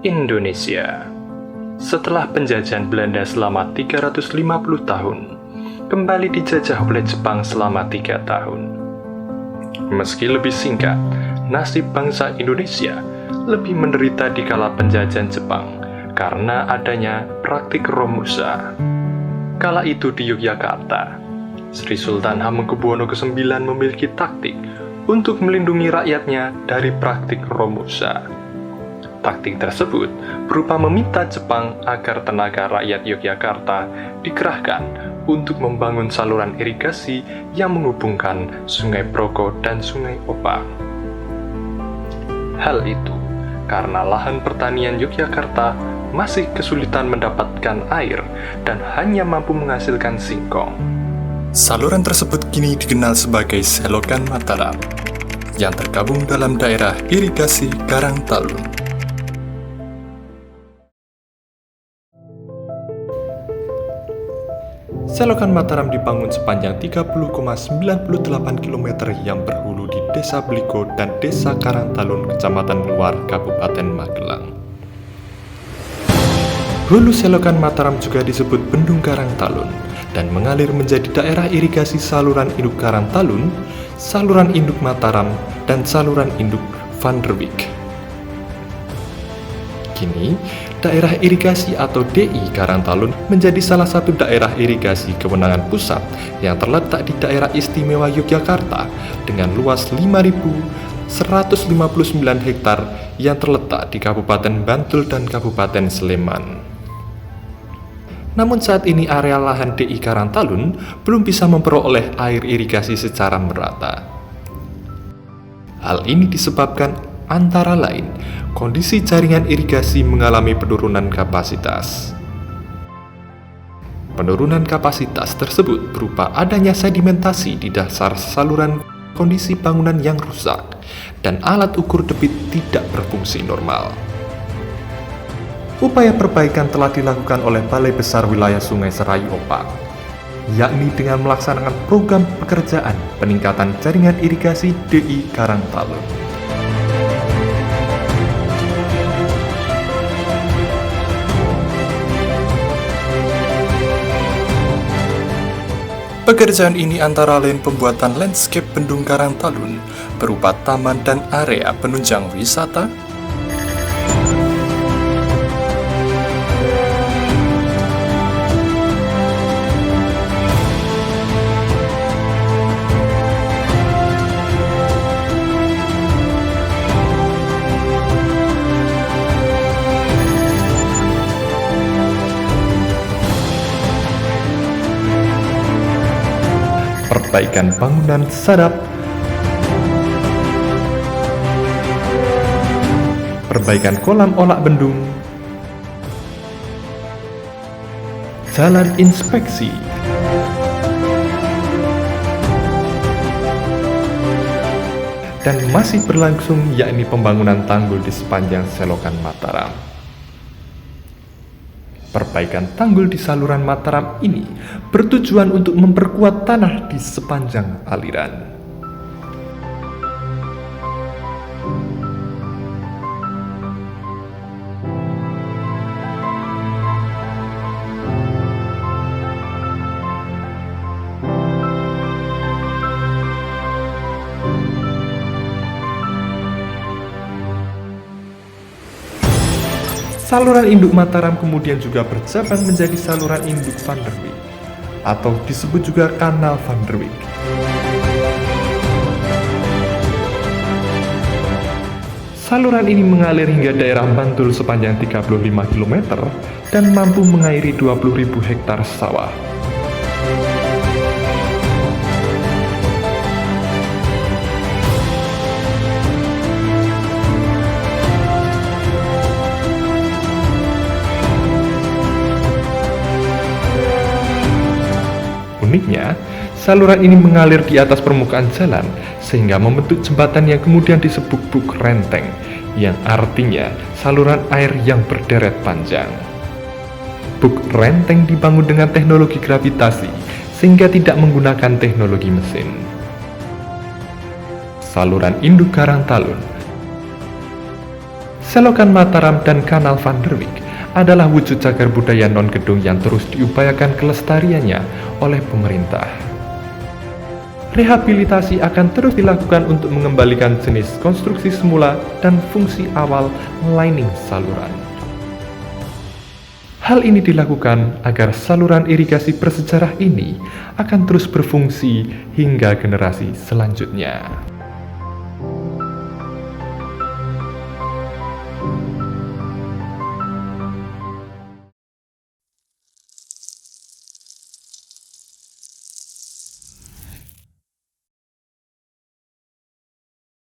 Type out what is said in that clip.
Indonesia. Setelah penjajahan Belanda selama 350 tahun, kembali dijajah oleh Jepang selama 3 tahun. Meski lebih singkat, nasib bangsa Indonesia lebih menderita di kala penjajahan Jepang karena adanya praktik Romusa. Kala itu di Yogyakarta, Sri Sultan Hamengkubuwono ke-9 memiliki taktik untuk melindungi rakyatnya dari praktik Romusa. Taktik tersebut berupa meminta Jepang agar tenaga rakyat Yogyakarta dikerahkan untuk membangun saluran irigasi yang menghubungkan Sungai Proko dan Sungai Opang. Hal itu karena lahan pertanian Yogyakarta masih kesulitan mendapatkan air dan hanya mampu menghasilkan singkong. Saluran tersebut kini dikenal sebagai Selokan Mataram, yang tergabung dalam daerah irigasi Karangtalun. Selokan Mataram dibangun sepanjang 30,98 km yang berhulu di Desa Bliko dan Desa Karangtalun, Kecamatan Luar, Kabupaten Magelang. Hulu Selokan Mataram juga disebut Bendung Karangtalun dan mengalir menjadi daerah irigasi saluran induk Karangtalun, saluran induk Mataram, dan saluran induk Van der Wijk. Kini, daerah irigasi atau DI Karangtalun menjadi salah satu daerah irigasi kewenangan pusat yang terletak di daerah istimewa Yogyakarta dengan luas 5.159 hektar yang terletak di Kabupaten Bantul dan Kabupaten Sleman. Namun saat ini area lahan DI Karangtalun belum bisa memperoleh air irigasi secara merata. Hal ini disebabkan antara lain, kondisi jaringan irigasi mengalami penurunan kapasitas. Penurunan kapasitas tersebut berupa adanya sedimentasi di dasar saluran, kondisi bangunan yang rusak, dan alat ukur debit tidak berfungsi normal. Upaya perbaikan telah dilakukan oleh Balai Besar Wilayah Sungai Serayu Opang, yakni dengan melaksanakan program pekerjaan peningkatan jaringan irigasi DI Karangtalun. Pekerjaan ini antara lain pembuatan landscape Bendung Karangtalun berupa taman dan area penunjang wisata, perbaikan bangunan sadap, perbaikan kolam olah bendung, jalan inspeksi, dan masih berlangsung yakni pembangunan tanggul di sepanjang Selokan Mataram. Perbaikan tanggul di saluran Mataram ini bertujuan untuk memperkuat tanah di sepanjang aliran. Saluran induk Mataram kemudian juga bercabang menjadi saluran induk Van der Wijk, atau disebut juga Kanal Van der Wijk. Saluran ini mengalir hingga daerah Bantul sepanjang 35 km dan mampu mengairi 20.000 hektar sawah. Uniknya, saluran ini mengalir di atas permukaan jalan sehingga membentuk jembatan yang kemudian disebut buk renteng, yang artinya saluran air yang berderet panjang. Buk renteng dibangun dengan teknologi gravitasi sehingga tidak menggunakan teknologi mesin. Saluran induk Karangtalun Selokan Mataram dan Kanal Van der Wijk adalah wujud cagar budaya non-gedung yang terus diupayakan kelestariannya oleh pemerintah. Rehabilitasi akan terus dilakukan untuk mengembalikan jenis konstruksi semula dan fungsi awal lining saluran. Hal ini dilakukan agar saluran irigasi bersejarah ini akan terus berfungsi hingga generasi selanjutnya.